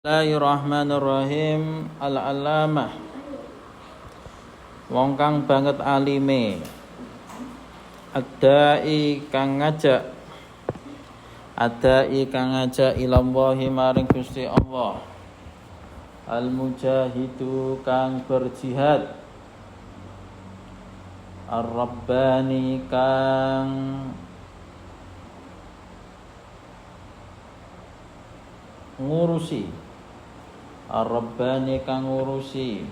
Bismillahirrahmanirrahim. Al-Allamah wong kang banget alime, Adai kang ngajak ilallahi maring Gusti Allah, Al-Mujahidu kang berjihad, Ar-Rabbani kang ngurusi, Ar-Rabbani kang ngurusi,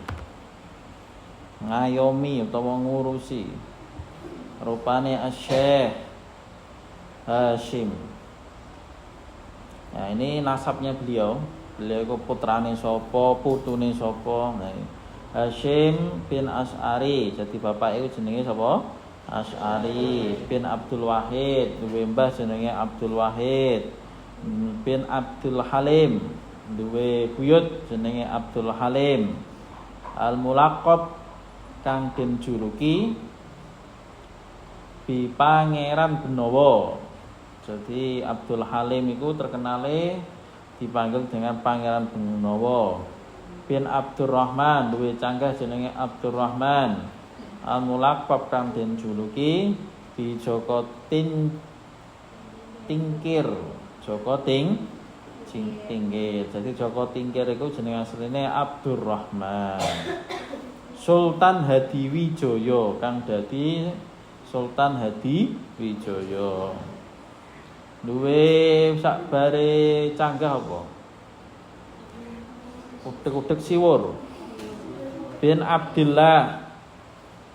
ngayomi utawa ngurusi, rupane Asy-Syaikh Hasyim. Nah, ini nasabnya beliau itu putrane sapa, putune sapa. Nah, Hasyim bin Asy'ari, jadi bapak itu jenenge sapa? Asy'ari bin Abdul Wahid, duwe mbah jenenge Abdul Wahid bin Abdul Halim, duwe buyut jenenge Abdul Halim. Al-Mulaqab kang den juluki bi Pangeran Benowo. Jadi Abdul Halim itu terkenale dipanggil dengan Pangeran Benowo. Bin Abdurrahman, duwe canggah jenenge Abdurrahman. Al-Mulaqab kang den juluki bi Joko Tingkir. Joko Tingkir. Jadi Joko Tingkir itu jeneng asline Abdurrahman. Sultan Hadiwijaya kang dadi Sultan Hadiwijaya. Duwe sakbare canggah apa? Utek-utek siwur. Bin Abdillah.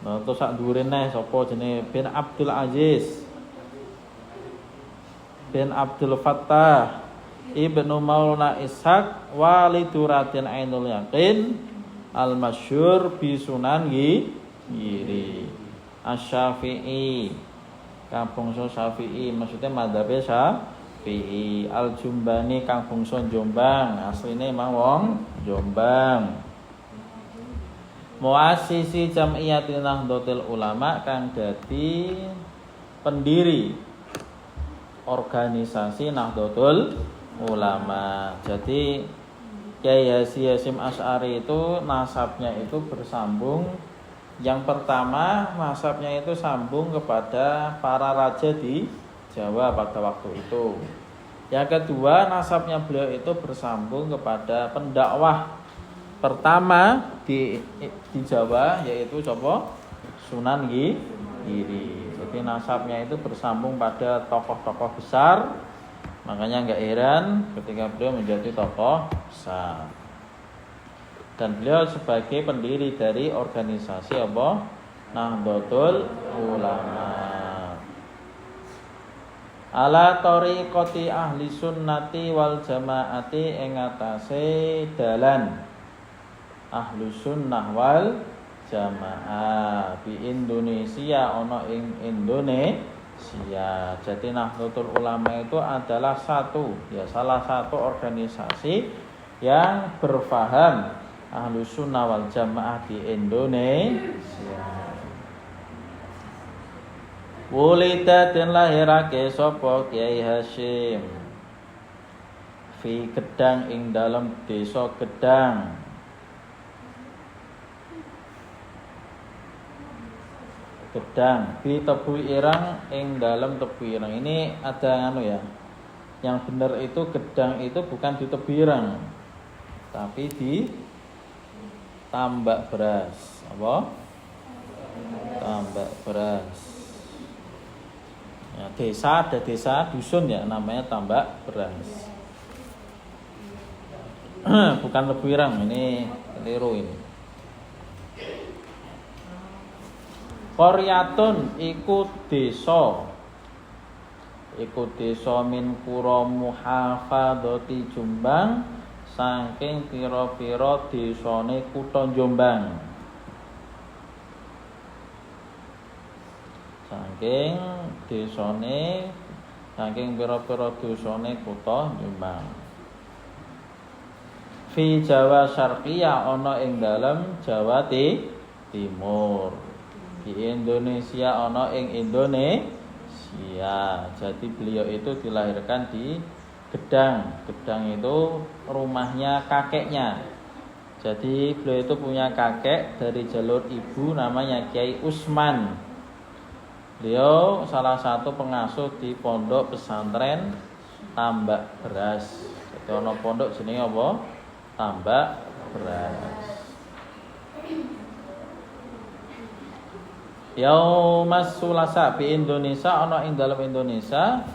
Nah, terus sak dhuwure neh sapa jenenge? Bin Abdul Aziz. Bin Abdul Fattah Ibnu Maulana Ishaq walidu Raden Ainul Yaqin al-masyhur bi Sunan Giri Asy-Syafi'i, kang bangsa Syafi'i, maksudnya madzhabe Syafi'i. Al-Jumbani kang bangsa Jombang, asline emang wong Jombang. Muassisi Jam'iyatin Nahdlatul Ulama kang dadi pendiri organisasi Nahdlatul Ulama. Jadi Kyai Hasyim Asy'ari itu nasabnya itu bersambung. Yang pertama nasabnya itu sambung kepada para raja di Jawa pada waktu itu. Yang kedua nasabnya beliau itu bersambung kepada pendakwah pertama di Jawa, yaitu siapa? Sunan Giri. Jadi nasabnya itu bersambung pada tokoh-tokoh besar. Makanya enggak heran ketika beliau menjadi tokoh besar. Dan beliau sebagai pendiri dari organisasi apa? Nahdlatul Ulama. Ala tariqati ahli sunnati wal jamaati ing atase dalan Ahlus Sunnah wal Jamaah di Indonesia, ono ing Indonesia. Jadi Nahdlatul Ulama itu adalah salah satu organisasi yang berfaham Ahlus Sunnah wal Jamaah di Indonesia. Wulida den lahirake sapa Kyai Hasyim fi Gedang ing dalam desa Gedang. Gedang di Tebu Irang ing dalam Tebu Irang. Ini ada ya. Yang benar itu Gedang itu bukan di Tebu Irang, tapi di Tambak Beras. Apa? Tambak Beras. Ya, ada desa dusun ya namanya Tambak Beras. Bukan Tebu Irang, ini keliru ini. Qaryatun iku desa min Kura Muhafadzati Jombang, saking pira-pira desane kutha Jombang. Saking pira-pira desane kutha Jombang. Fi Jawa Syarqiyah, ana ing dalem Jawa Timur. Di Indonesia ana ing Indonesia. Jadi beliau itu dilahirkan di Gedang. Gedang itu rumahnya kakeknya. Jadi beliau itu punya kakek dari jalur ibu namanya Kiai Usman. Beliau salah satu pengasuh di pondok pesantren Tambak Beras. Jadi ono pondok jenenge apa? Tambak Beras. Yaumas Sulasa di Indonesia ana ing dalam Indonesia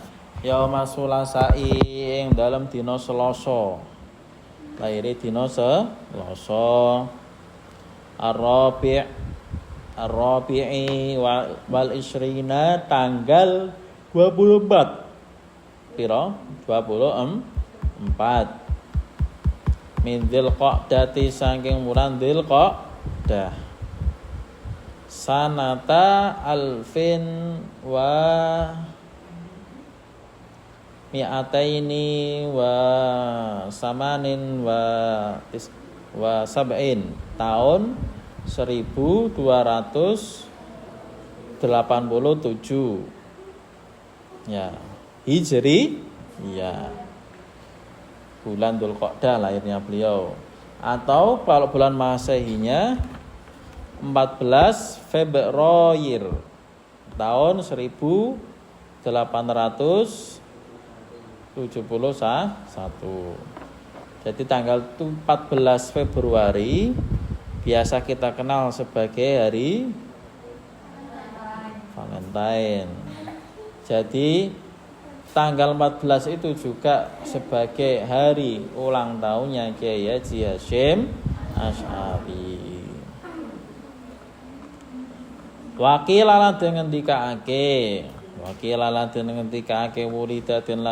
Yaumas Sulasai ing dalam dina Selasa. Lahire dina Selasa. Ar-Rabi'i wal isrina tanggal 24. Piro? 24. Min Dzulqa'dati saking wulan Dzulqa'dah. Sanata alfin wa mi'ataini wa samanin wa sab'in tahun 1287 ya Hijri ya bulan Dzulqa'dah lahirnya beliau, atau kalau bulan Masehinya 14 Februari tahun 1871. Jadi tanggal 14 Februari biasa kita kenal sebagai hari Valentine. Jadi tanggal 14 itu juga sebagai hari ulang tahunnya Kiai Haji Hasyim Asy'ari. Wakilalan dengan ngendikaake wulida den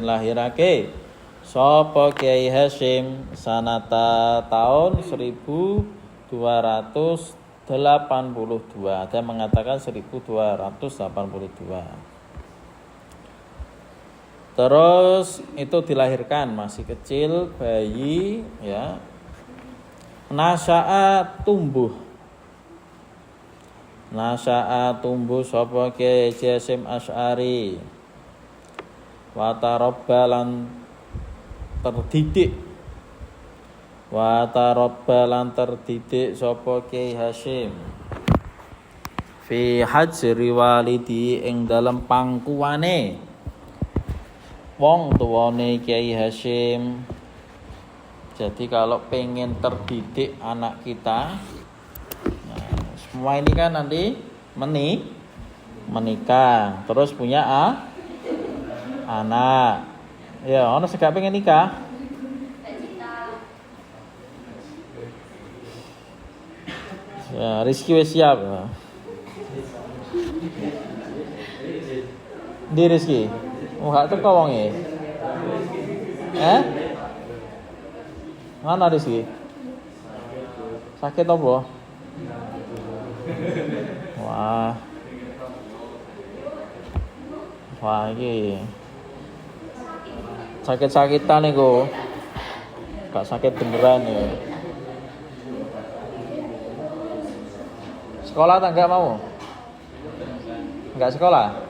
lahirake sapa Kiai Hasyim sanata tahun 1282. Ada mengatakan 1282. Terus itu dilahirkan masih kecil, bayi ya. Nasya'a tumbuh sapa Kiai Hasyim Asy'ari. Wa tarabbalan terdidik sapa Kiai Hasyim fi hajri walidi ing dalem pangkuwane wong tuwane Kiai Hasyim. Jadi kalau pengen terdidik anak kita, semua ini kan nanti menikah, terus punya anak. Ya, ono sing gak pengen nikah. Ya, Rizky wis siap. Di Rizky. Gak teko wonge. Mana Rizky? Sakit apa? Wah iki sakit-sakitan niku. Gak sakit beneran ya. Sekolah tak enggak mau? Enggak sekolah?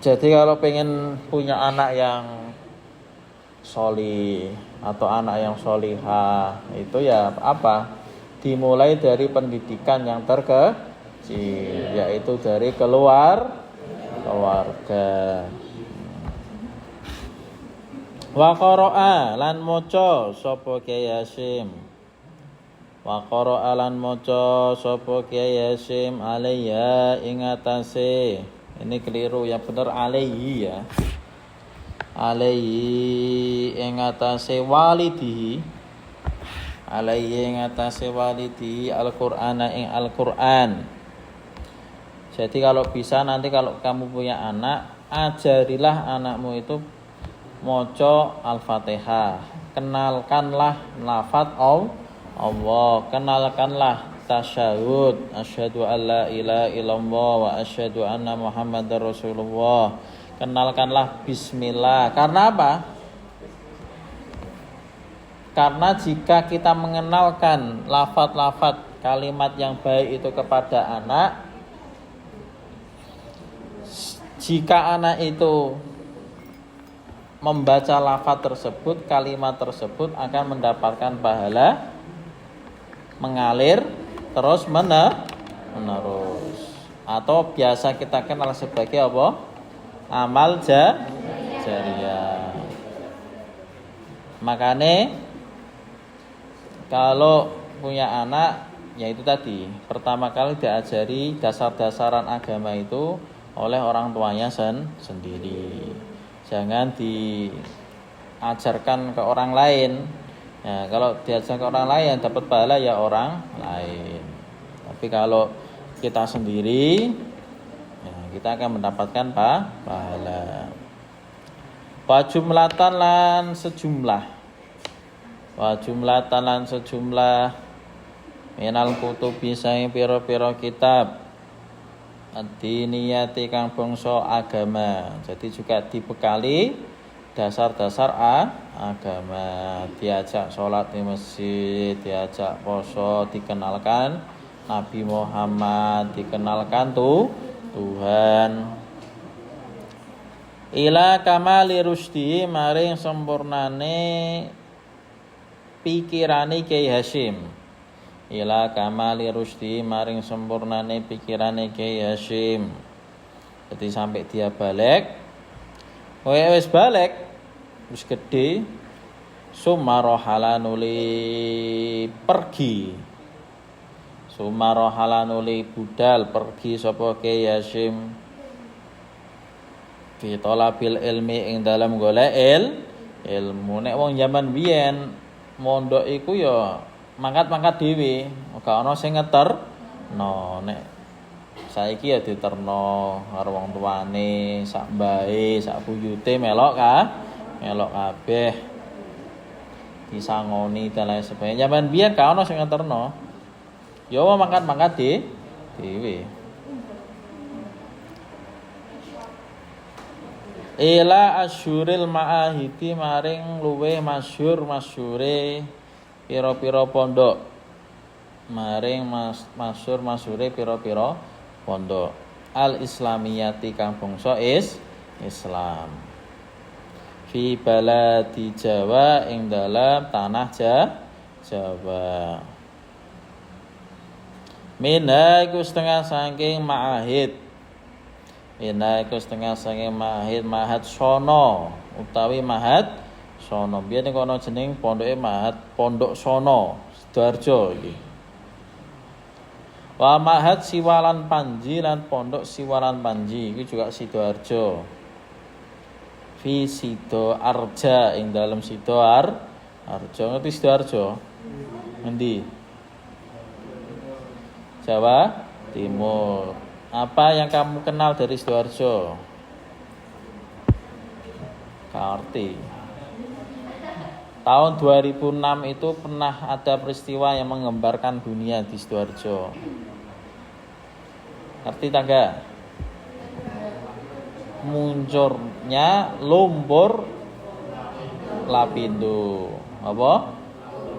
Jadi kalau pengen punya anak yang sholih atau anak yang sholihah, itu ya apa? Dimulai dari pendidikan yang terkecil, yaitu dari keluarga. Wa qara'a lan maca sapa Kiai Hasyim. Wa qara'a lan maca sapa Kiai Hasyim alayya ing atase. Ini keliru, yang benar alayhi ya. Alayhi ing atase walidi. Alayhi ing atase walidi Al-Qur'ana ing Al-Qur'an. Jadi kalau bisa nanti kalau kamu punya anak, ajarilah anakmu itu maca Al-Fatihah. Kenalkanlah lafaz Allah, kenalkanlah tasyahud, asyhadu alla ilaha illallah wa asyhadu anna Muhammadar Rasulullah. Kenalkanlah bismillah. Karena apa? Karena jika kita mengenalkan lafaz-lafaz kalimat yang baik itu kepada anak, Jika anak itu membaca lafaz tersebut, kalimat tersebut akan mendapatkan pahala mengalir terus menerus, atau biasa kita kenal sebagai apa? Amal jariyah. Makanya kalau punya anak, yaitu tadi pertama kali diajari dasar-dasaran agama itu oleh orang tuanya sendiri. Jangan diajarkan ke orang lain. Ya, kalau diajarkan ke orang lain dapat pahala ya orang lain. Tapi kalau kita sendiri, ya, kita akan mendapatkan pahala. Wa jumlatan lan sejumlah. Wa jumlatan lan sejumlah minal kutubi saing pira-pira kitab ad-diniyati kang bangsa agama. Jadi juga dibekali dasar-dasar agama, diajak sholat di masjid, diajak poso, dikenalkan Nabi Muhammad, dikenalkan Tuhan. Ila kamali rusdi maring sempurnane pikirane Kiai Hasyim. Ila kamali rusdi maring sempurnane pikirane Kiai Hasyim. Jadi sampai dia balik, wis balik, wis gede, sumarohala nuli pergi. Sumarohala nuli budal pergi sapa Kiai Hasyim. Fi talabil ilmi ing dalam golek ilmu. Nek wong zaman biyen mondok iku ya mangkat-mangkat dhewe, ora ana sing ngeterno. Nek saiki ya diterno karo wong tuane, sak mbahe, sak buyute melok kabeh. Disangoni dan lain sebagainya. Zaman biyen ka ana sing ngeterno. Ya mangkat-mangkat dhewe. Ila asyuril ma'ahidi maring luweh masyure pira-pira pondok. Maring masyure pira-pira pondok. Al islamiyati kang bangsa Islam. Fi baladi Jawa ing dalam tanah Jawa. Minha iku setengah saking ma'ahid. Ina iku setengah sange mahad sono utawi mahad sono. Biyen nek ana jeneng pondoke mahad pondok sono Sidoarjo iki. Wa mahad Siwalan Panji lan pondok Siwalan Panji iki juga Sidoarjo. Fi Sidoarja ing dalem Sidoarjo. Ngerti Sidoarjo? Endi? Jawa Timur. Apa yang kamu kenal dari Sidoarjo? Karti. Tahun 2006 itu pernah ada peristiwa yang menggembarkan dunia di Sidoarjo. Ngerti tangga? Munculnya lumpur lapindo. Apa?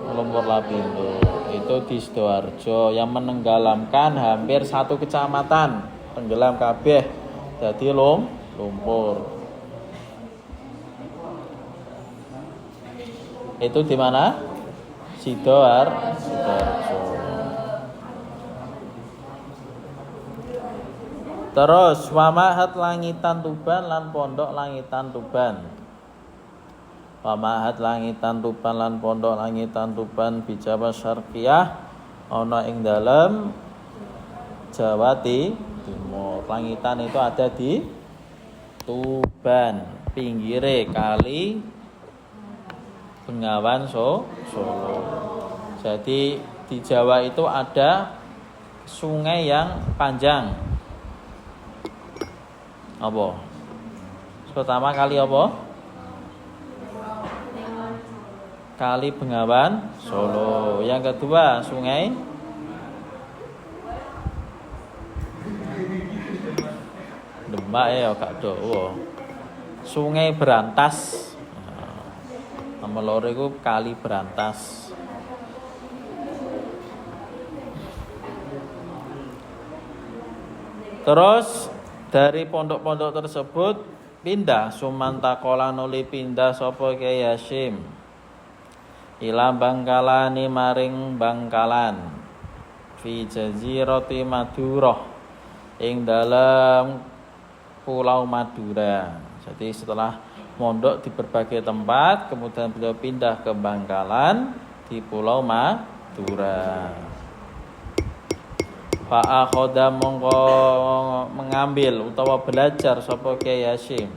Lumpur lapindo. Itu di Sidoarjo yang menenggelamkan hampir satu kecamatan, tenggelam kabeh jadi lumpur. Itu di mana? Sidoarjo. Terus wamahat langitan Tuban lan pondok langitan Tuban. Pamahat langitan Tuban lan pondok langitan Tuban bi Jawa Syarqiyah ana ing dalem Jawa Timur. Langitan itu ada di Tuban, pinggire kali Bengawan Solo. Jadi di Jawa itu ada sungai yang panjang. Apa? Pertama kali apa? Kali Bengawan Solo. Yang kedua sungai Demak ya gak do. Sungai Berantas. Nama loro iku Kali Berantas. Terus Dari pondok-pondok tersebut pindah sumantakola nuli pindah sapa Kyai Hasyim ila Bangkalani maring Bangkalan fi jazirati Madura ing dalam Pulau Madura. Jadi setelah mondok di berbagai tempat, kemudian beliau pindah ke Bangkalan di Pulau Madura. Fa'akhoda mongko mengambil utawa belajar sapa Kyai Hasyim.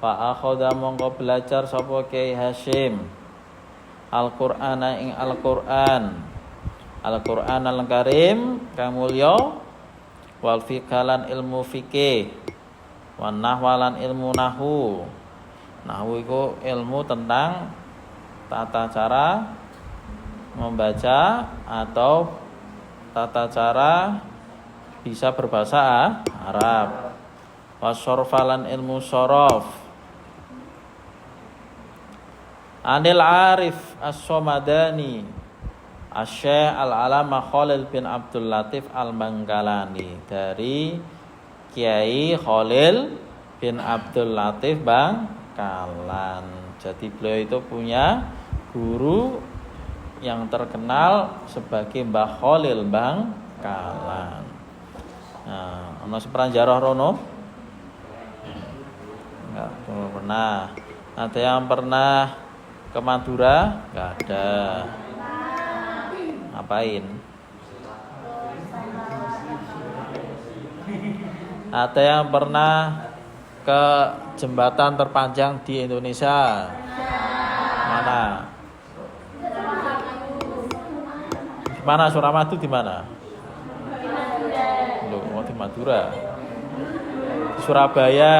Fa'akhoda mongko belajar sapa Kyai Hasyim Al-Qur'ana ing Al-Qur'an. Al-Qur'an Al-Karim kang mulya wal fiqhalan ilmu fikih wan nahwalan ilmu nahwu. Nahwu iku ilmu tentang tata cara membaca atau tata cara bisa berbahasa Arab. Wasorfalan ilmu sorof. Anil Arif As-Somadani Asy-Syaikh Al-Alamah Khalil bin Abdul Latif Al-Bangkalani. Dari Kiai Khalil bin Abdul Latif Bangkalan. Jadi beliau itu punya guru yang terkenal sebagai Mbah Khalil Bangkalan. Nah, ono seperanjarah rono? Enggak pernah. Ada yang pernah ke Madura? Enggak ada. Ngapain? Ada yang pernah ke jembatan terpanjang di Indonesia? Mana? Di mana Suramadu di mana? Loh, di Madura. Di Surabaya.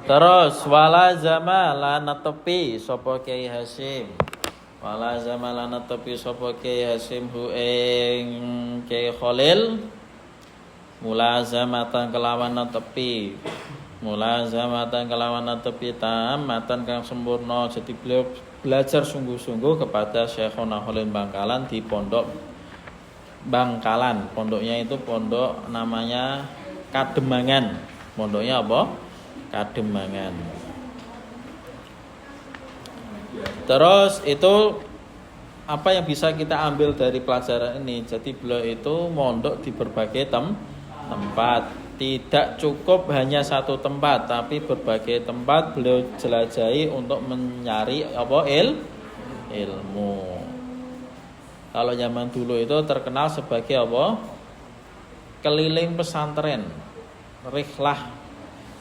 Terus wala zamala natepi sapa Kyai Hasyim. Wala zamala natepi sapa Kyai Hasyim hu ing Kyai Khalil mulazamatan kelawan natepi. Mulazamatan kelawan natepi tamatan kang sempurna. Jadi beliau belajar sungguh-sungguh kepada Syekhona Khalil Bangkalan di pondok Bangkalan. Pondoknya itu pondok namanya Kademangan. Pondoknya apa? Kademangan. Terus itu apa yang bisa kita ambil dari pelajaran ini? Jadi beliau itu mondok di berbagai tempat. Tidak cukup hanya satu tempat, tapi berbagai tempat beliau jelajahi untuk mencari apa ilmu. Kalau zaman dulu itu terkenal sebagai apa? Keliling pesantren, rihlah.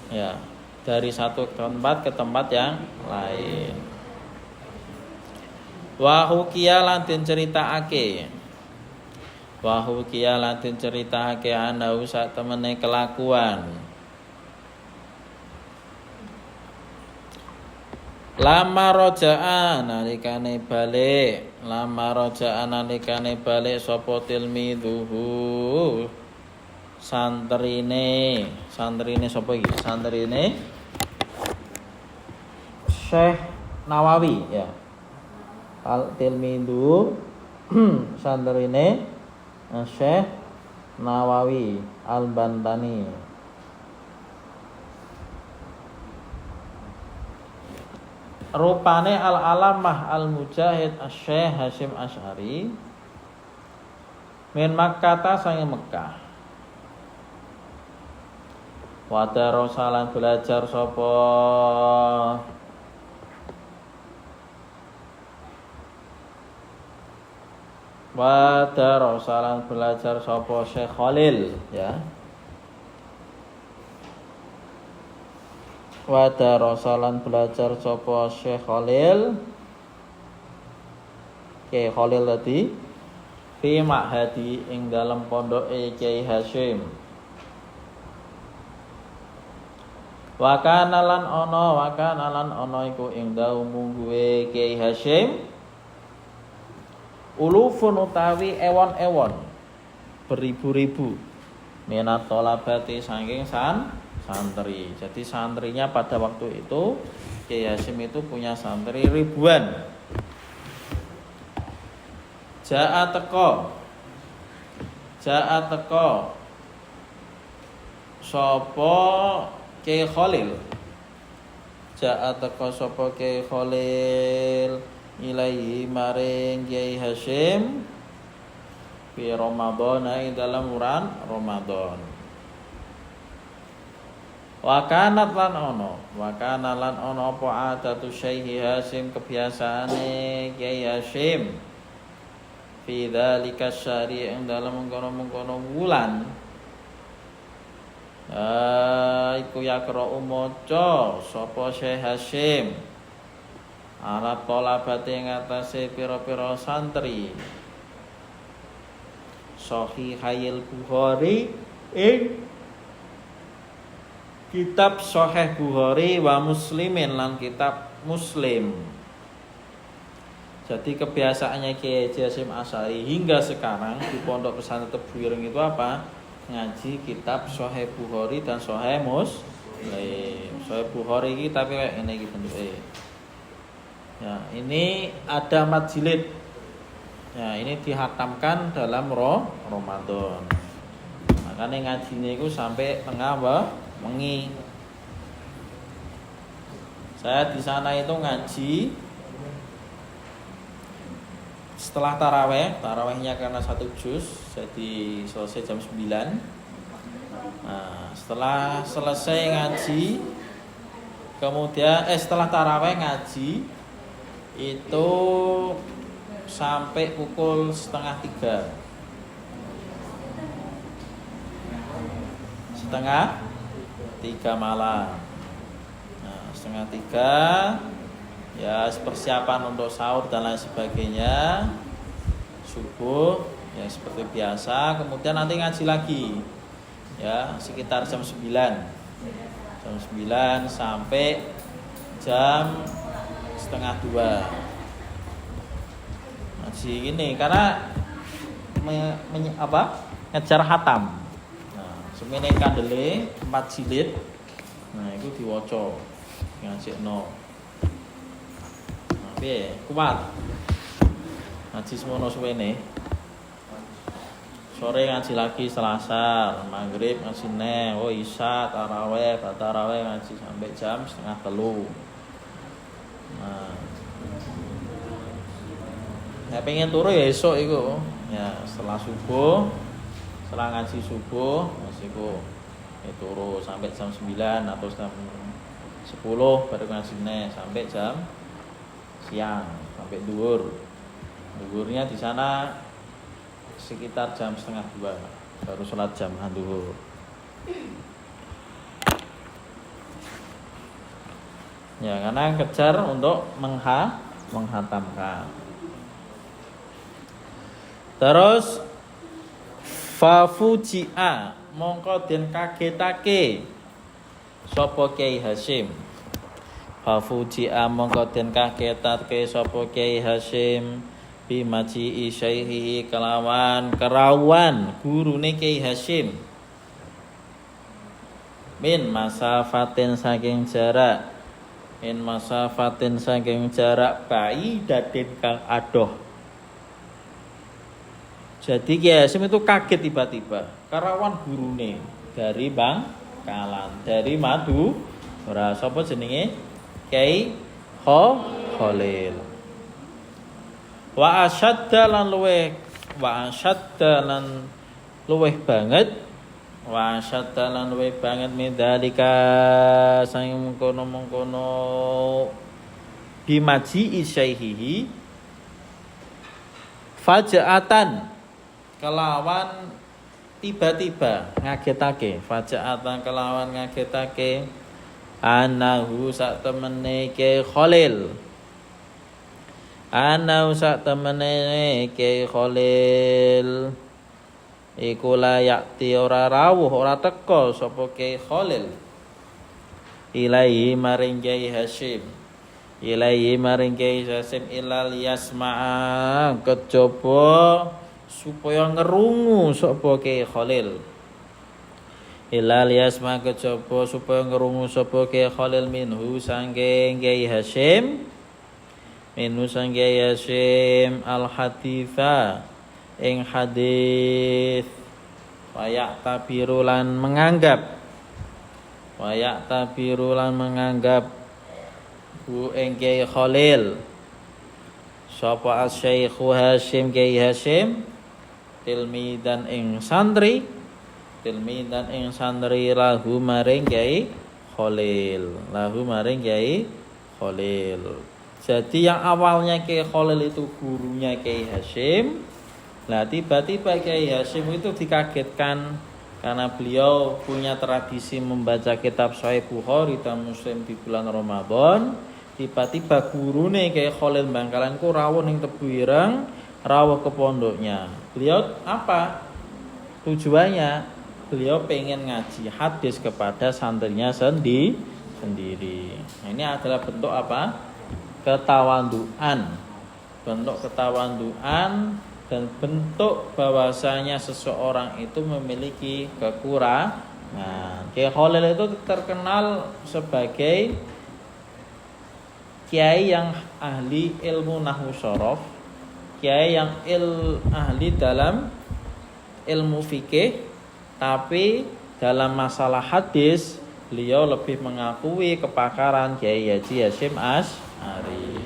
Ya. Dari satu tempat ke tempat yang lain. Wa hukiya lan den critakake. Wa hukiya lan den critakake ana sak temene kelakuan. Lama roja'an nalikane balik, sapa tilmidhuhu santrine sapa iki? Santrine Syekh Nawawi ya. Al tilmidu santrine Syekh Nawawi Al-Bantani. Rupane Al-Alamah Al-Mujahid Syekh Hasyim Asy'ari min Makkah sange Mekah. Wadarosalan belajar sapa Wadarosalan belajar sapa Syekh Khalil ya. Wadarosalan belajar sapa Syekh Khalil. Kyai Khalil tadi fi ma'hadi ing dalam pondoke Kyai Hasyim. Wakanalan ono iku ing dalu mungguhe Kyai Hasyim ulufun utawi ewon-ewon beribu-ribu minat tolabati saking santri. Jadi santrinya pada waktu itu Kiai Hasyim itu punya santri ribuan. Ja'a teko sapa Kiai Khalil. Ja'a teko sapa Kiai Khalil ilaihi maring Kiai Hasyim fi Ramadan ing dalam bulan Ramadan. Wa kana lan ono apa adatu Syekh Hasyim kebiasaane Kiai Hasyim fi dzalika syari ing dalam mengkono-mengkono wulan iku yakra maca sapa Syekh Hasyim ala tolabate ing atase pira-pira santri Sahihul Bukhari ing kitab Sahih Bukhari wa Muslimin lan kitab Muslim. Jadi kebiasaannya Kiai Hasyim Asy'ari hingga sekarang di Pondok Pesantren Tebuireng itu apa? Ngaji kitab Sahih Bukhari dan Sahih Muslim. Sahih Bukhari iki tapi kayak ngene iki bentuke. Ya, ini ada 4 jilid. Ya, ini dihatamkan dalam Ramadan. Makanya ngajine iku sampai tengah wengi. Saya di sana itu ngaji setelah tarawehnya karena 1 juz jadi selesai jam 9. Nah, setelah selesai ngaji kemudian setelah taraweh ngaji itu sampai pukul 2:30. 2:30 malam. Nah, 2:30 ya persiapan untuk sahur dan lain sebagainya. Subuh ya seperti biasa, kemudian nanti ngaji lagi. Ya, sekitar jam 9. Jam 9 sampai jam 1:30. Ngaji gini karena ngejar hatam. Nah, semene kandele 4 jilid. Nah, itu diwaca ngajekno. Nah, piye? Kuat. Ngaji semono suwene. Sore ngaji lagi Selasa, maghrib ngaji neh, isya, taraweh, ngaji sampai jam 2:30. Nah, pengen turu ya esok iku. Ya, setelah subuh, setelah ngaji subuh, masiku turu sampai jam 9 atau jam 10 baru ngaji neh sampai jam siang, sampai duhur. Duhurnya di sana sekitar jam 1:30 baru sholat jam duhur. Ya, karena kejar untuk menghatamkan. Terus fafuji'a mongko den kagetake sapa Kiai Hasyim. Fafuji'a mongko den kagetake sapa Kiai Hasyim bimaji syaihi kelawan kerawan gurune Kiai Hasyim min masafatin saking jarak baidatin kang adoh. Jadi Kiai Hasyim itu kaget tiba-tiba kerawan gurune dari Bangkalan, dari Madura. Sapa jenenge? Kiai Khalil. Wa asyadda lan luweh banget medalika sang mengkono bimaji isyaihi fajaatan kelawan tiba-tiba ngagetake anahu sak temene Kiai Khalil iku layakti ora rawuh ora teka sapa Kiai Khalil ilaihi maring Kiai Hasyim ilal yasma'a kejaba supaya ngerungu sapa Kiai Khalil Illa liyasma kejaba supaya ngrungu sapa Kiai Khalil minhu saking Kiai Hasyim al haditha ing hadis wayak tabirulan menganggap bu ing Kiai Khalil sapa asy-Syaikhu Hasyim Kiai Hasyim tilmidan ing santri lahu maring Kiai Khalil. Jadi yang awalnya Kiai Khalil itu gurunya Kiai Hasyim. Nah, tiba-tiba Kiai Hasyim itu dikagetkan karena beliau punya tradisi membaca kitab Sahih Bukhari dan Muslim di bulan Ramadan. Tiba-tiba gurune Kiai Khalil Bangkalan ku rawuh ning Tebu Ireng, rawuh ke pondoknya. Beliau apa? Tujuannya beliau pengen ngaji hadis kepada santrinya sendiri. Nah, ini adalah bentuk apa? Ketawaduan dan bentuk bahwasanya seseorang itu memiliki kekurangan. Kiai Khalil itu terkenal sebagai kiai yang ahli ilmu nahwu shorof, kiai yang ahli dalam ilmu fikih. Tapi dalam masalah hadis beliau lebih mengakui kepakaran Kiai Haji Hasyim Asy'ari.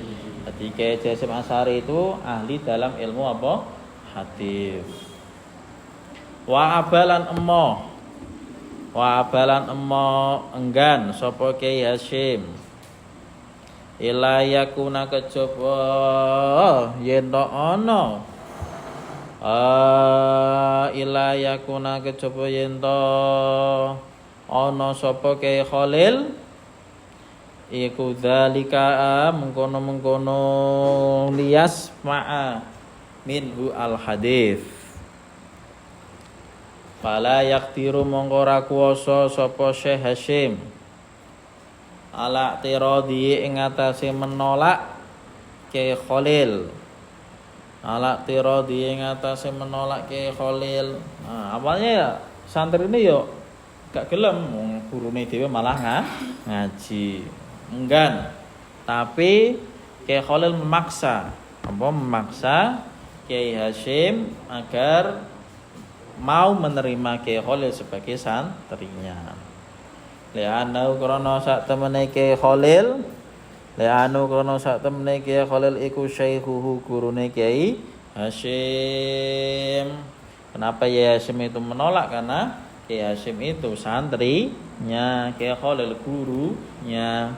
Jadi Kiai Haji Hasyim Asy'ari itu ahli dalam ilmu apa? Hadis. Wa abalan emmo enggan sapa Kiai Hasyim ila yakuna kejaba yen to ana ila yakuna kejaba yen to ana sapa Kiai Khalil iku dzalika mengkono lias ma'a minhu al hadis fala yaqtiru mongko ra kuwasa sapa Syekh Hasyim ala tiradi ing atase menolak Kiai Khalil menolak Kiai Khalil. Nah, awalnya ya santri ini yo gak gelem gurune dhewe malah ngaji. Enggan. Tapi Kiai Khalil memaksa Kiai Hasyim agar mau menerima Kiai Khalil sebagai santrinya. Li'anau krana sak temene Kiai Khalil iku syaikhuhu gurune Kiai Hasyim. Kenapa Kiai Hasyim itu menolak? Karena Kiai Hasyim itu santrinya, Kiai Khalil gurunya.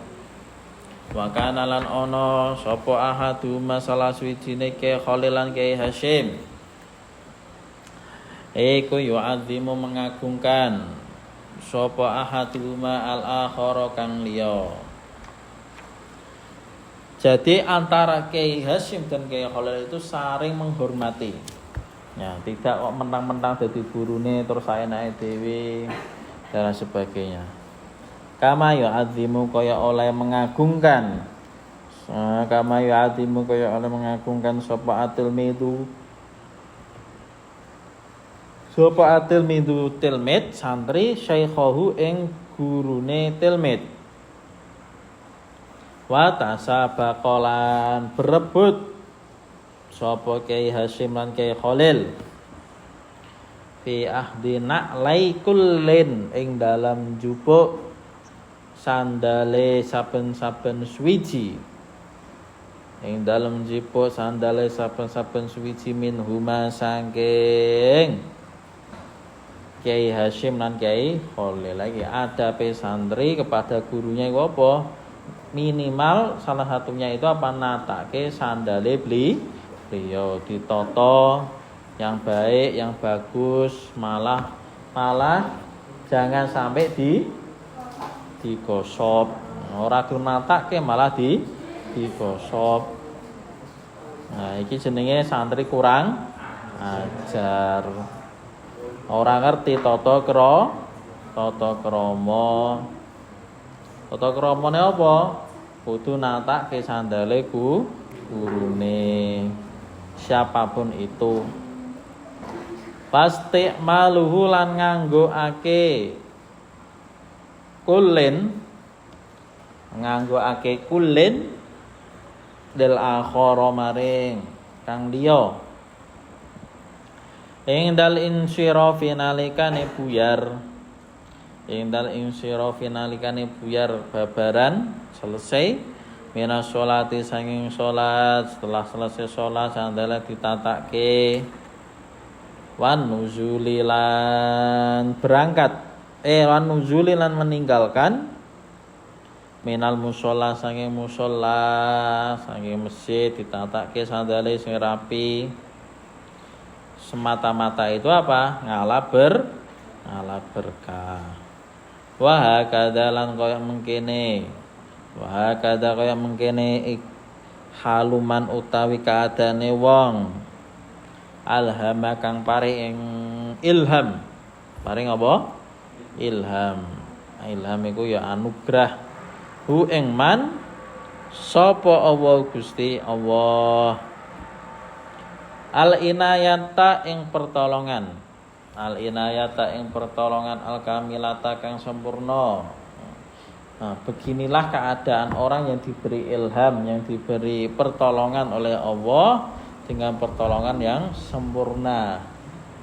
Wa kana lan ana sapa ahadu masalah suwijine Kiai Khalil lan Kiai Hasyim. Iku yu'azzimu mengagungkan sapa ahaduma al-akhara kang liya. Jadi antara Kiai Hasyim dan Kiai Khalil itu saling menghormati. Ya, tidak kok mentang-mentang dadi gurune terus saenake dhewe dan sebagainya. Kama yu'azzimu kaya oleh mengagungkan. Sapa atil midu tilmid santri syaikhahu ing gurune tilmid. Wa tasabaqalan berebut sapa Kiai Hasyim lan Kiai Khalil fi ahdi na'lai kullin ing dalam jupuk sandale saben-saben suwiji min huma saking Kiai Hasyim lan Kiai Khalil. Lagi adabe santri kepada gurunya iku apa? Minimal salah satunya itu apa? Natake sandale beliau ditoto yang baik, yang bagus, malah jangan sampai digosop. Ora gunatake malah digosop. Nah, iki jenenge santri kurang ajar. Ora ngerti tata krama. Tata kramane apa? Kudu natake sandale gurune. Siapapun itu. Pasti maluhu lan nganggoake kullin nganggoake kullin del akhara maring kang liya ing dal insirafi nalikane buyar babaran selesai minas sholati sanging sholat. Setelah selesai sholat sandala ditatake wan nuzulilan berangkat wan nuzulilan meninggalkan minal musola sanging masjid ditatake sandale sing rapi. Semata-mata itu apa? Ngalah berkah. Wa hakadha lan kaya mengkene. Haluman utawi kaadane wong alhama kang paring ilham. Paring apa? Ilham. Ilham iku ya anugrah. Hu ing man sapa Allah Gusti Allah. Al inayata ing pertolongan al kamilata kang sempurna. Nah, beginilah keadaan orang yang diberi ilham, yang diberi pertolongan oleh Allah dengan pertolongan yang sempurna.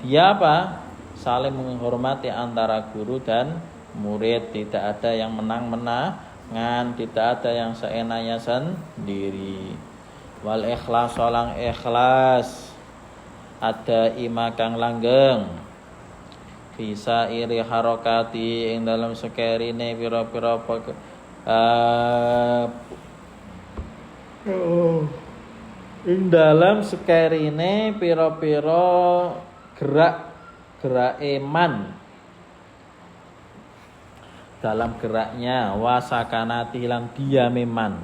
Dia apa? Saling menghormati antara guru dan murid, tidak ada yang menang-menangan, tidak ada yang seenaknya sendiri. Wal ikhlas salang ikhlas ada ima kang langgeng bisa iri harokati ing dalam sekerine pira-pira ing dalam sekerine pira-pira gerak iman dalam geraknya wasakanati lan diame man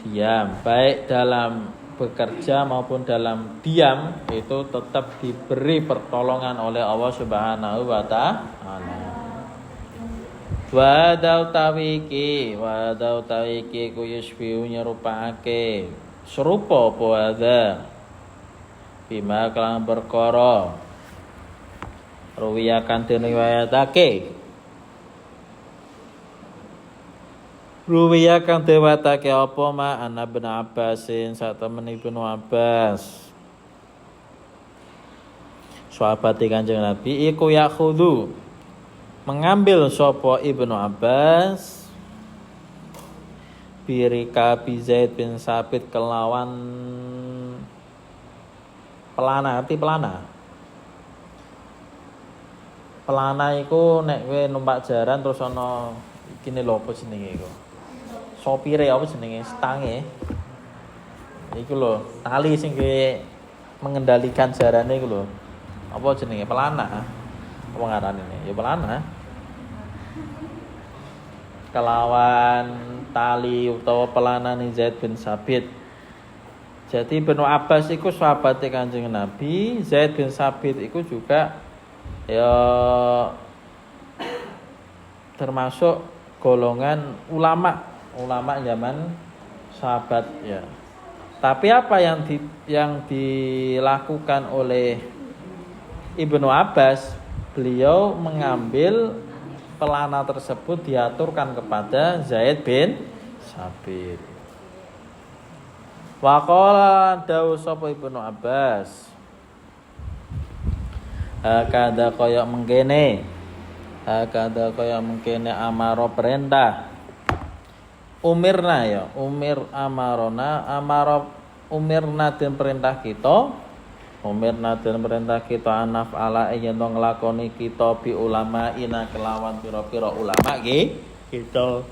diam baik dalam bekerja maupun dalam diam itu tetap diberi pertolongan oleh Allah Subhanahu wa taala. Wadau tawiki ku yusbiu nyerupake serupa apa ada bima kelang perkara ruwiyakan diriwayatake Ruwiya kang dewatake apa ma ana bin Abbasin satemen Ibnu Abbas. Sahabat Kanjeng Nabi iku yakhudhu mengambil sapa Ibnu Abbas birika bi Zaid bin Sabit kelawan pelana. Arti pelana. Pelana iku nek kowe numpak jaran terus ana ikine lho apa jenenge iku? Sopire apa jenenge stange iku lho tali sing mengendalikan jarane iku lho apa jenenge pelana apa ngarane ya pelana kelawan tali utawa pelana Zaid bin Sabit. Jadi Ibnu Abbas iku sahabat Kanjeng Nabi, Zaid bin Sabit iku juga ya termasuk golongan ulama zaman sahabat ya. Tapi apa yang dilakukan oleh Ibnu Abbas, beliau mengambil pelana tersebut diaturkan kepada Zaid bin Sabit. Wa qala dawu sapa Ibnu Abbas hakada kaya mengkene amaro perintah umirna den perintah kita anaf ala yen nglakoni kita bi ulama ina kelawan pira-pira ulama kita.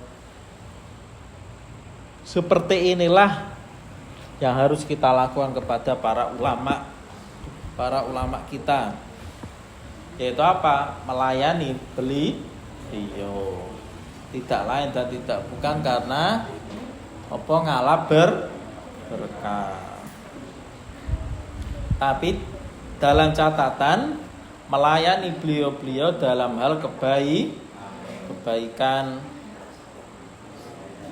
Seperti inilah yang harus kita lakukan kepada para ulama kita, yaitu apa? Melayani beliau. Tidak lain dan tidak bukan karena apa ngalah berkah. Tapi dalam catatan melayani beliau dalam hal kebaikan.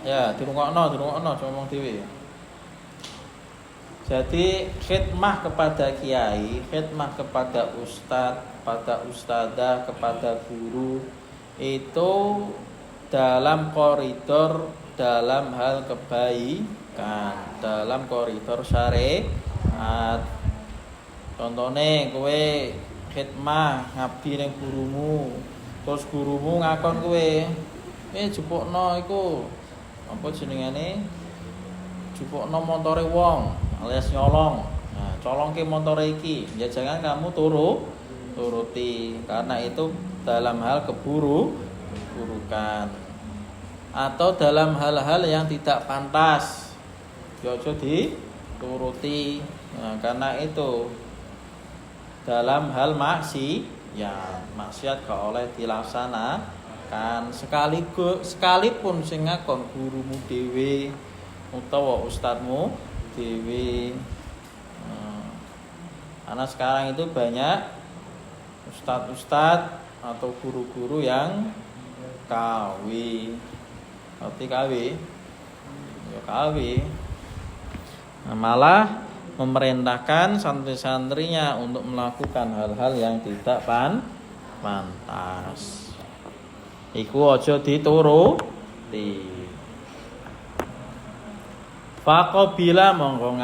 Ya, dirungokno ngomong dhewe. Jadi khidmah kepada kiai, khidmah kepada ustadz, kepada ustadzah, kepada guru itu dalam koridor, dalam hal kebaikan, dalam koridor syariat. Contohnya kowe khidmah ngabdi ning gurumu, terus gurumu ngakon kowe, jupukno iku apa jenengane? Jupukno montore wong alias nyolong. Nah, colongke montore iki. Ya jangan kamu turuti karena itu dalam hal keburukan atau dalam hal-hal yang tidak pantas. Ya aja dituruti. Nah, karena itu dalam hal maksiat gak oleh dilaksanakan sekalipun sing ngakon gurumu dhewe utawa ustadzmu dhewe. Karena sekarang itu banyak ustadz atau guru-guru yang KW. Ngerti KW? Ya KW. Nah, malah memerintahkan santri-santrinya untuk melakukan hal-hal yang tidak pantas. Iku aja dituruti. Faqabila mongko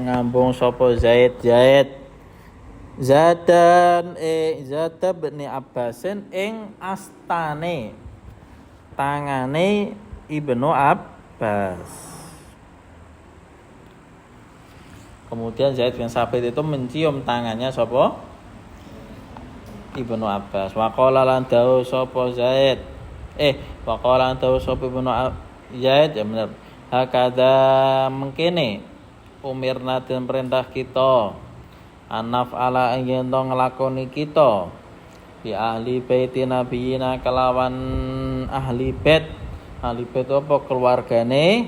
ngambung sapa Zaid Zadan Zata bin Abbasin ing astane tangane Ibnu Abbas. Kemudian Zaid bin Sabit itu mencium tangannya sapa Ibnu Abbas. Waqala lan dawuh sapa Zaid waqala lan dawuh sapa Ibnu Zaid, ya bener. Hakada mengkene umirna den perintah kita anaf ala yen to nglakoni kita bi ahli baiti nabiyina kelawan ahli bait apa keluargane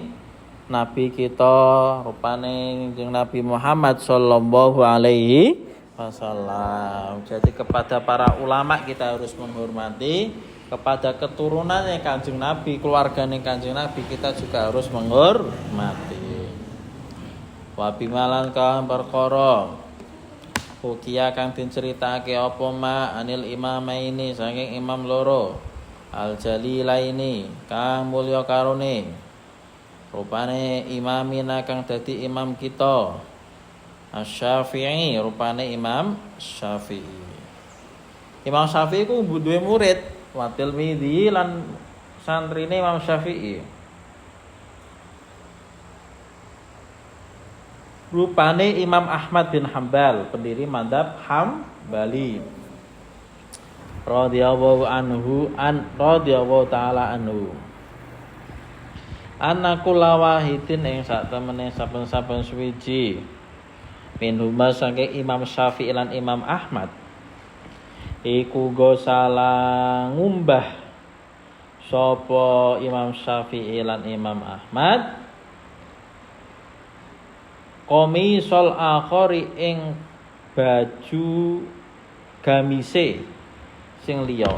nabi kita rupane jeung Nabi Muhammad sallallahu alaihi wasallam. Jadi kepada para ulama kita harus menghormati, kepada keturunannya Kanjeng Nabi, keluarganya Kanjeng Nabi kita juga harus menghormati. Wa bimalan ka perkara hukia kang diceritake apa ma anil imamaini saking imam loro al jalilaini kang mulya karone rupane imamina kang dadi imam kita Asy-Syafi'i, rupane Imam Syafi'i. Imam Syafi'i ku duwe murid Watil Midi lan santrine Imam Syafi'i. Rupane Imam Ahmad bin Hambal, pendiri mazhab Hambali. Radhiyallahu taala anhu. Anna kullawahidin ing sak temene saben-saben suwiji minhuma saking Imam Syafi'i lan Imam Ahmad iku gosala ngumbah sapa Imam Syafi'i lan Imam Ahmad komisol akhari ing baju gamise sing liya.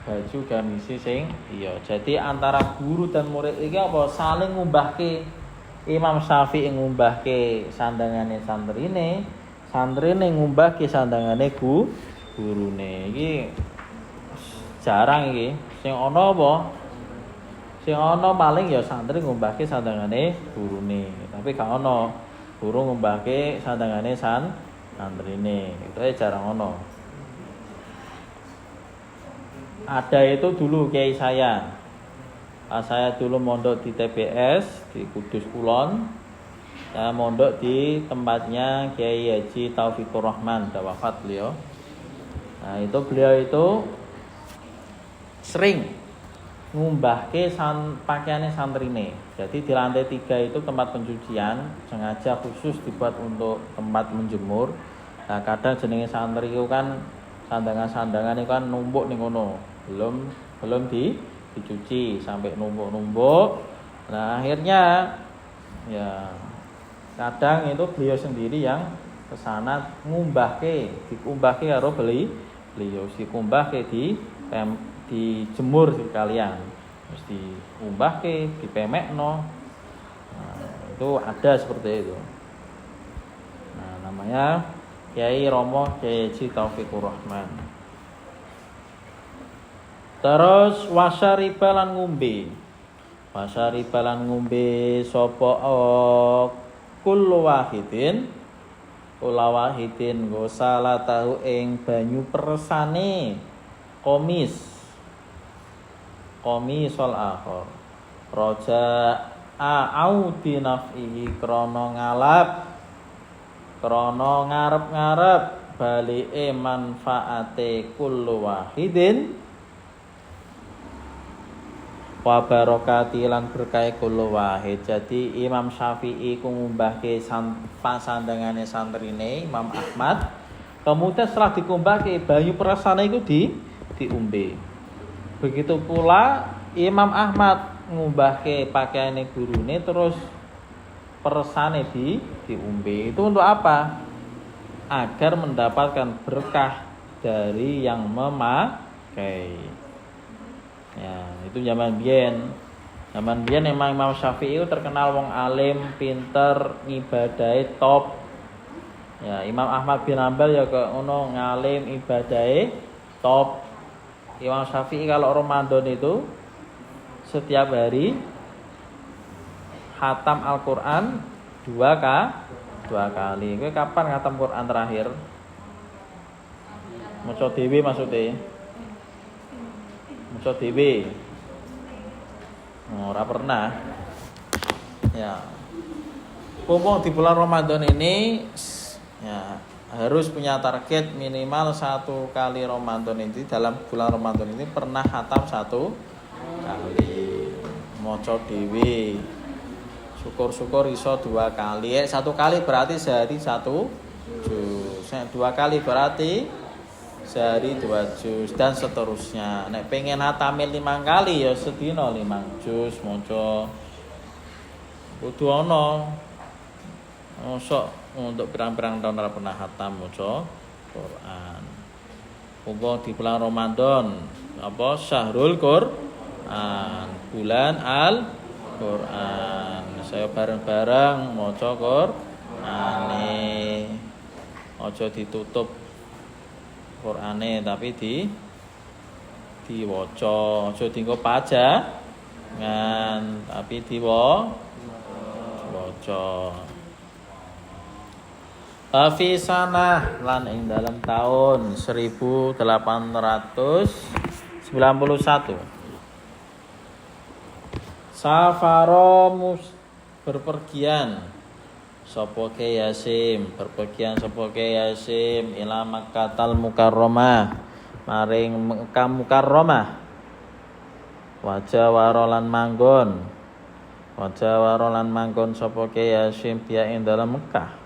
Baju gamise sing liya. Jadi antara guru dan murid iki apa saling ngumbahke. Imam Syafi'i ngumbahke sandangane santrine, santrine ngumbahke sandangane gurune. Iki jarang iki. Sing ana apa? Sing ana paling ya santri ngumbahke sandangane gurune. Tapi gak ana guru ngumbahke sandangane santrine. Itu jarang ana. Ada itu dulu kiai saya. Saya dulu mondok di TBS di Kudus Kulon. Saya mondok di tempatnya Kiai Haji Taufikur Rahman, dah wafat beliau. Nah, itu beliau itu sering ngumbahke pakaiannya santrine. Jadi di lantai 3 itu tempat pencucian, sengaja khusus dibuat untuk tempat menjemur. Nah, kadang jenenge santri itu kan sandangan-sandangan itu kan numpuk ning ngono. Belum dicuci sampai numpuk-numpuk. Nah, akhirnya ya kadang itu beliau sendiri yang kesana dikumbahke karo beliau dikumbahke dijemur sekalian, mesti diumbahke dipemekno. Nah, Itu ada seperti itu. Nah, namanya Kiai Romo Kiai Haji Taufikur Rahman. Terus wasyariba lan ngombe. Wasyariba lan ngombe sapa kullu wahidin kula wahidin gosala tahu ing banyu persane komisol akhir roja audi naf'ihi krana ngarep-ngarep balike manfaate kullu wahidin wa barokati lan berkah kullu wahid. Jadi Imam Syafi'i ku ngumbahke pasandangane santrine Imam Ahmad. Kemudian setelah dikumbahke banyu persane iku diombe. Begitu pula Imam Ahmad ngumbahke pakaiane gurune terus persane diombe. Itu untuk apa? Agar mendapatkan berkah dari yang memakai. Ya, itu zaman biyen. Zaman biyen memang Imam Syafi'i itu terkenal wong alim, pinter, ngibadahe top. Ya, Imam Ahmad bin Hanbal ya kok ngono, ngalim, ibadahe top. Imam Syafi'i kalau Ramadan itu setiap hari khatam Al-Qur'an dua kali. Kowe kapan khatam Quran terakhir? Maca dhewe maksudnya. Maca dhewe. Ora pernah. Ya. Mumpung di bulan Ramadan ini ya harus punya target minimal 1 kali Ramadan ini. Dalam bulan Ramadan ini pernah khatam 1 kali. Maca dhewe. Syukur-syukur iso 2 kali. 1 kali berarti sehari 1 juz. 2 kali berarti sehari 2 juz dan seterusnya. Nek pengen hatamil 5 kali ya sedina 5 juz maca. Kudu ana. Mosok untuk pirang-pirang tahun ora pernah hatam maca Quran. Muga di bulan Ramadan apa Syahrul Quran, bulan Al-Quran. Saya bareng-bareng maca Qur'ane. Aja ditutup Qur'ane tapi diwaca, aja dienggo pajangan tapi diwaca. Fi sanah lan ing dalam tahun 1891 Safaro berpergian sapa Yasim ila Makkatal Mukarramah maring Makkah Mukarramah wajawaro lan manggon sapa Yasim dia ing dalam Mekah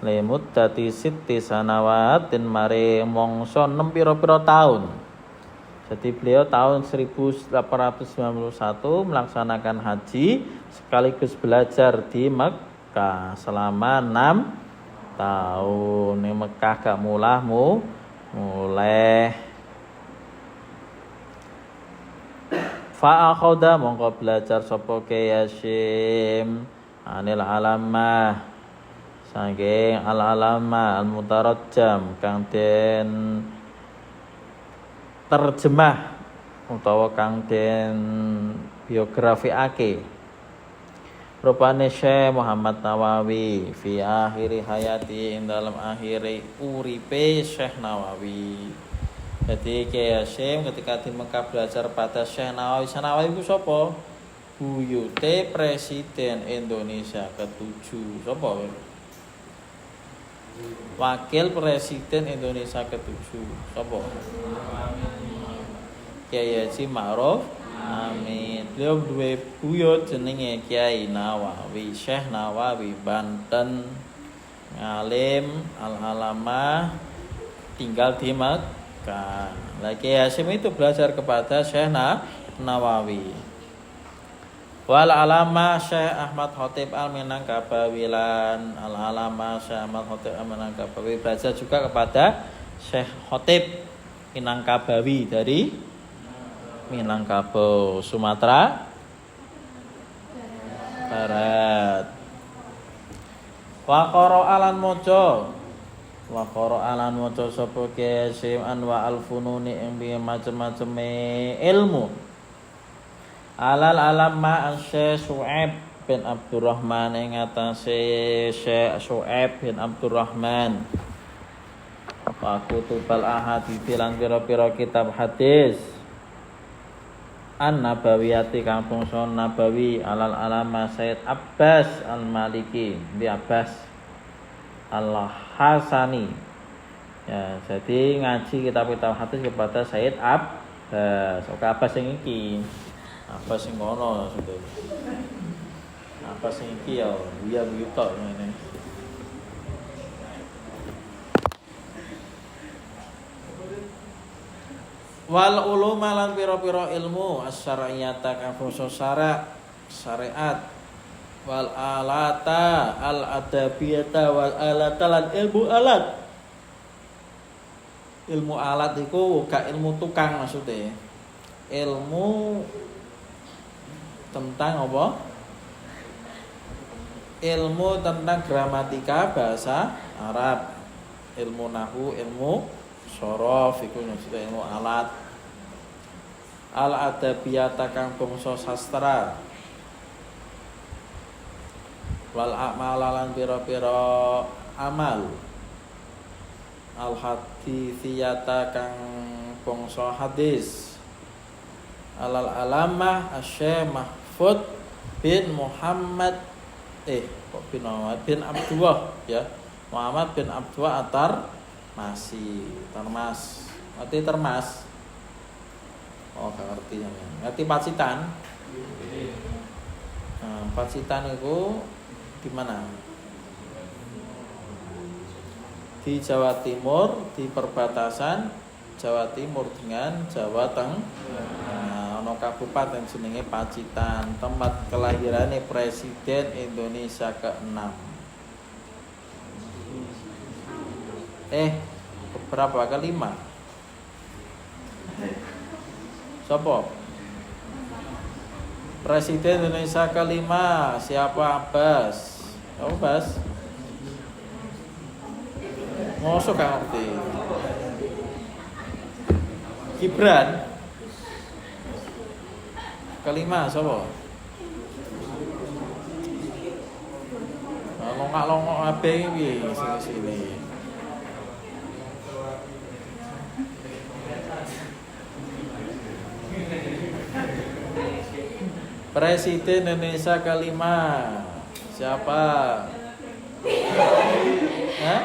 limut dadi sitti sanawatin mari mangsa 6 pira-pira tahun. Jadi beliau tahun 1891 melaksanakan haji sekaligus belajar di Mekah selama 6 tahun. Di Mekah gak mulai fa'akhoda mongko belajar sapa Yasim anil alamah saking al-alama al-mutarajjam kang den terjemah utawa kang den biografi ake rupane Syekh Muhammad Nawawi fi akhiri hayati ing dalam akhiri uripe Syekh Nawawi. Jadi Kiai Hasyim ketika di Mekah belajar pada Syekh Nawawi. Syekh Nawawi ku sapa? Buyute Presiden Indonesia ke-7. Sapa? Wakil Presiden Indonesia ke-7 sapa? Kiai Haji Ma'ruf Amin. Beliau duwe buyut jenenge Kiai Nawawi, Syekh Nawawi Banten. Ngalim al-alamah tinggal di Makkah. Kiai Hasyim itu belajar kepada Syekh Nawawi. Wal alama Syekh Ahmad Khatib Al-Minangkabawi lan al-alama Syekh Ahmad Khatib Al-Minangkabawi belajar juga kepada Syekh Khatib Minangkabawi dari Minangkabau, Sumatera Barat. Wa qara'a lan maca. Wa qara'a lan maca sapa Kiai Hasyim anwa al-fununi ing macem-maceme ilmu. Alal alamma Syekh Syuaib bin Abdurrahman ing atase Syekh Syuaib bin Abdurrahman. Wa kutubal ahadits lan pira-pira kitab hadis. An-Nabawiyati kampung Son Nabawi alal alama Sayyid Abbas Al-Maliki di Abbas Al-Hasani. Ya, jadi ngaji kitab-kitab hadis kepada Sayyid Abbas. Oke, Abbas sing iki. Abbas sing ngono maksudnya. Abbas sing iki ya guyu tok ngene. Wal uluma lan pira-pira ilmu asy-syar'iyyata kang basa syariat wal alata al adabiyata wal alata lan ilmu alat iku gak ilmu tukang maksudnya ilmu tentang apa ilmu tentang gramatika bahasa Arab ilmu nahwu ilmu sorof iku maksudnya ilmu alat al adabiyata kang bangsa sastra wal a'malalan pira-pira amal al haditsiyata kang bangsa hadis alal alamah Syekh Mahfud bin Muhammad bin Abdullah ya Muhammad bin Abdullah masih termas arti termas oh gak ngerti ngerti Pacitan nah, Pacitan itu di mana di Jawa Timur di perbatasan Jawa Timur dengan Jawa Tengah nah, ono kabupaten jenenge Pacitan tempat kelahirannya Presiden Indonesia ke-6 berapa kelima? Siapa? Presiden Indonesia kelima siapa? Abbas. Abbas. Mosok gak ngerti. Gibran. Kelima siapa? Longak-longok abe iki sini-sini. Presiden Indonesia kelima siapa? Hah?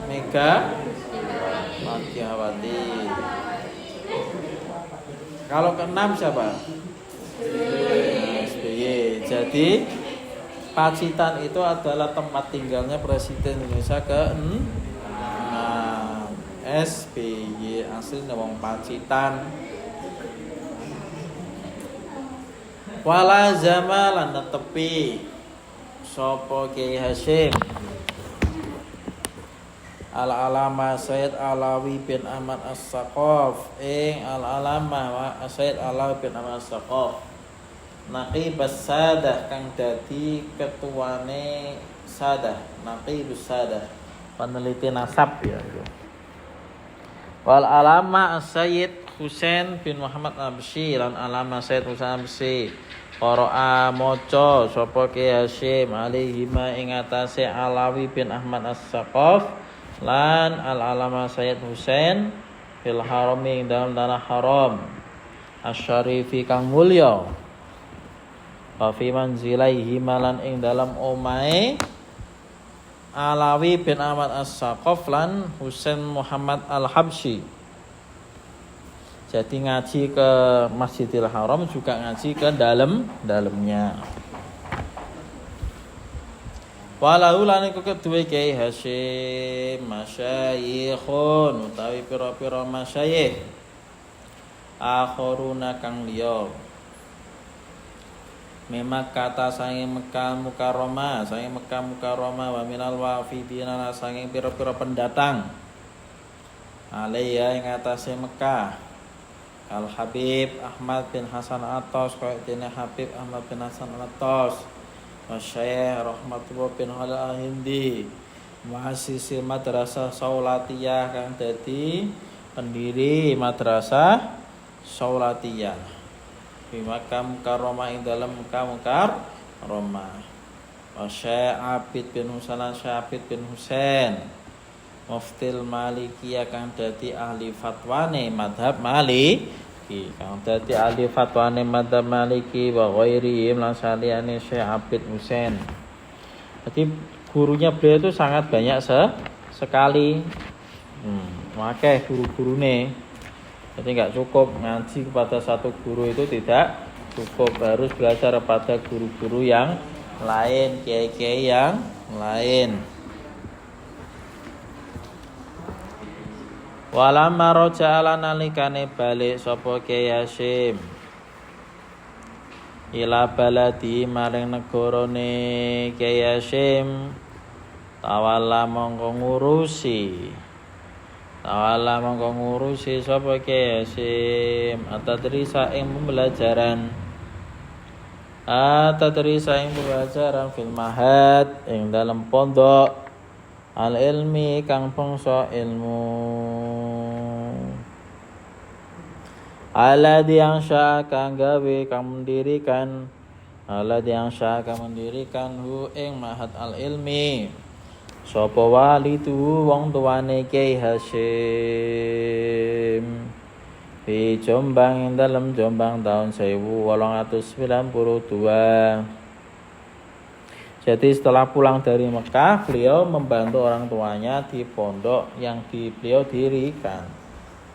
Mega Megawati. Kalau keenam siapa? SBY. Jadi Pacitan itu adalah tempat tinggalnya Presiden Indonesia ke-6. SBY asli wong Pacitan. Wala zamalan tepi sapa Kiai Hasyim al-alama Sayyid Alawi bin Ahmad As-Saqaf al-alama Sayyid Alawi bin Ahmad As-Saqaf naqibus sadah kang dadi ketuane sadah naqibus sadah peneliti nasab ya itu. Wal alama Sayyid Husain bin Muhammad Absy lan alama Sayyid Husain Absy qara'a maca sapa Kiai Hasyim alaihi ma ing atase Alawi bin Ahmad As-Saqaf lan al alama Sayyid Husain fil harami ing dalam tanah haram asyarifi kang mulya wa fi manzilaihi malan ing dalam omahe Alawi bin Ahmad As-Saqaf lan Husain Muhammad Al-Habsyi. Jadi ngaji ke Masjidil Haram juga ngaji ke dalamnya. Walau lan iku kedue Kiai Hasyim masyayikhun utawi pira-pira masyayikh akharuna kang liya Memak kata sange Mekah Mukarramah, sange Mekah Mukarramah wa minal wafidina sange pira-pira pendatang. Alaiya ing atase Mekah. Al Habib Ahmad bin Hasan Atos kaya dene Habib Ahmad bin Hasan Atos. Syekh Rahmatullah bin Halal Hindi muassisi madrasah Saulatiyah kang dadi pendiri madrasah Saulatiyah di makam karomah ing dalam makam karomah. Syekh Abid bin Husain Syekh Abid bin Husain muftil Malikiyah kang dadi ahli fatwane madhab Maliki kang dadi ahli fatwane madhab Maliki wa ghairi lan saliyane Syekh Abid Husain. Jadi gurunya beliau itu sangat banyak sekali. Makanya guru-gurune. Jadi nggak cukup ngaji kepada satu guru itu, tidak cukup, harus belajar pada guru-guru yang lain, kiai-kiai yang lain. Walamma raja'ala nalikane balik sapa Kyai Hasyim ila baladi maring negarane Kyai Hasyim tawalla mongko ngurusi sapa Kyai Hasyim atadrisa ing pembelajaran fil mahad ing dalam pondok al ilmi kang bangsa ilmu alladzi ansha kang gawe kang mendirikan hu ing mahad al ilmi sapa walidu wong tuane Kyai Hasyim di Jombang dalam Jombang tahun 1892. Jadi setelah pulang dari Mekah, beliau membantu orang tuanya di pondok yang beliau dirikan.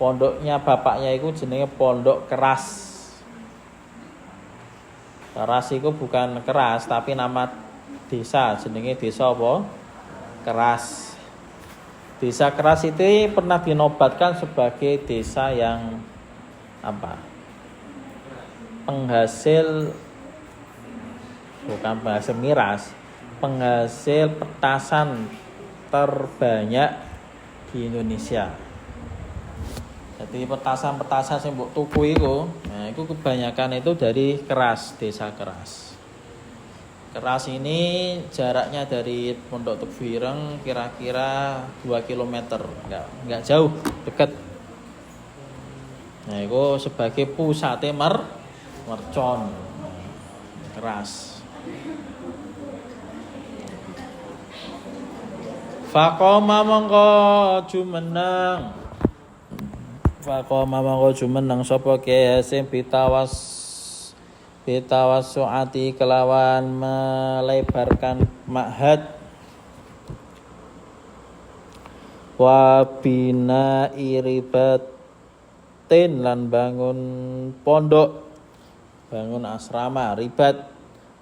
Pondoknya bapaknya itu jenenge Pondok Keras. Keras itu bukan keras, tapi nama desa, jenenge desa apa? Keras. Desa Keras itu pernah dinobatkan sebagai desa yang penghasil miras, penghasil petasan terbanyak di Indonesia. Jadi petasan yang mbok tuku itu, itu kebanyakan itu dari Keras, desa Keras. Keras ini jaraknya dari Pondok Tebuireng kira-kira 2 km, enggak jauh, dekat. Nah, itu sebagai pusate mercon Keras. Faqoma mongko jumeneng sapa Kyai Hasyim bitawassuati kelawan melebarkan ma'had wa bina iribatin lan bangun pondok, bangun asrama ribat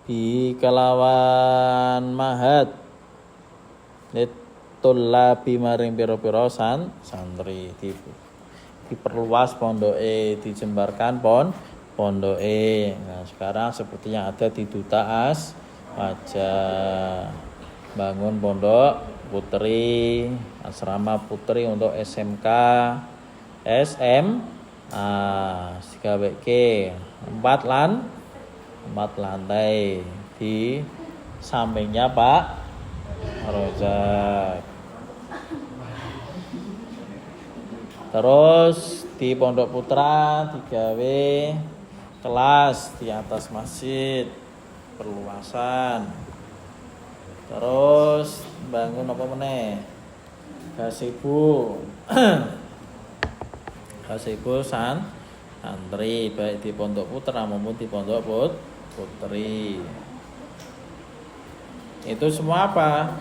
bi kelawan mahad litulabi maring pira-pira santri diperluas pondoke, dijembarkan pondoke. Nah, sekarang seperti yang ada di Duta wajah bangun pondok putri, asrama putri untuk SMK, SMA, digaweke 4 lantai di sampingnya Pak Rozak. Terus di Pondok Putra digawe kelas di atas masjid, perluasan. Terus bangun apa meneh? Gazebo. Gazebo santri baik di Pondok Putra maupun di Pondok Putri. Itu semua apa?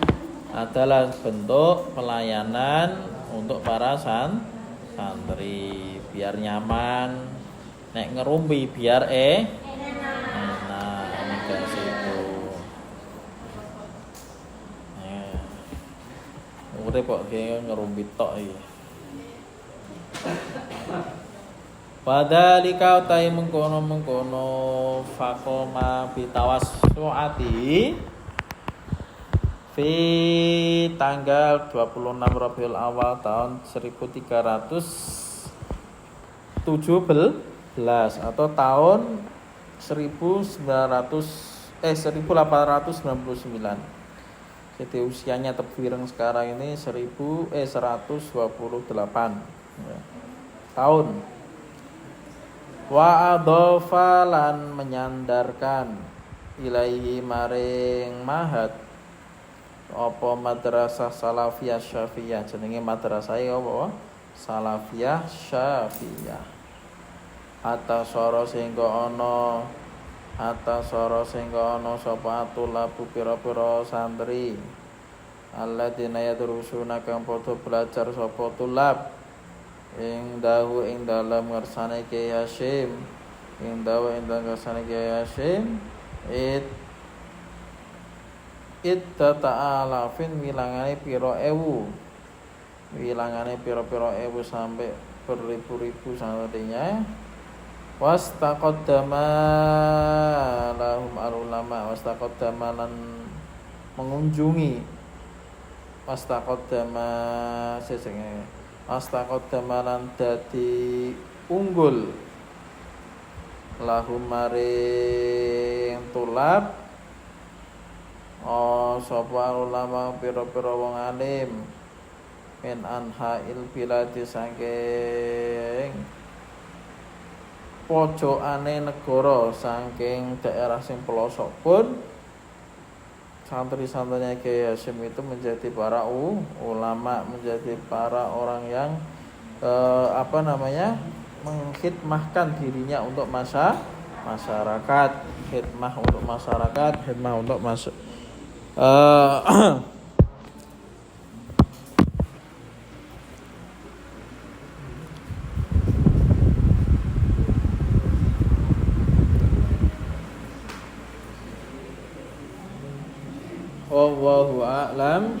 Adalah bentuk pelayanan untuk para santri biar nyaman, nek ngerumpi biar enak, enggak situ. Urip kok ngerumpi tok iki. Padhalika utai mengkono faqoma bitawassuati fi tanggal 26 Rabiul Awal tahun 1300 atau tahun 1899. Jadi usianya Tebireng sekarang ini 128 ya, tahun. Wa adhofa lan menyandarkan ilaihi maring mahat apa madrasah salafiyah syafiyah, jenenge madrasah apa? Salafiyah syafiyah. Hatta soro sehingga ana sapa atulabu pira-pira santri alladzina yadrusuna kang padha belajar sapa tulab ing dalam ngersane Kyai Hasyim ing dalam ngersane Kyai Hasyim ta'alafin wilangane pira ewu sampai beribu-ribu santrinya. Wastaqaddama lahum al-ulama, wastaqaddama lan mengunjungi, wastaqaddama lan dadi unggul lahum maring tulab sapa ulama pira-pira wong alim min anha'il biladi saking pojokane negara, saking daerah sing pelosok pun santri-santrinya Kyai Hasyim itu menjadi para ulama, menjadi para orang yang mengkhidmahkan dirinya untuk masyarakat, khidmah untuk masyarakat, khidmah untuk wallahu a'lam.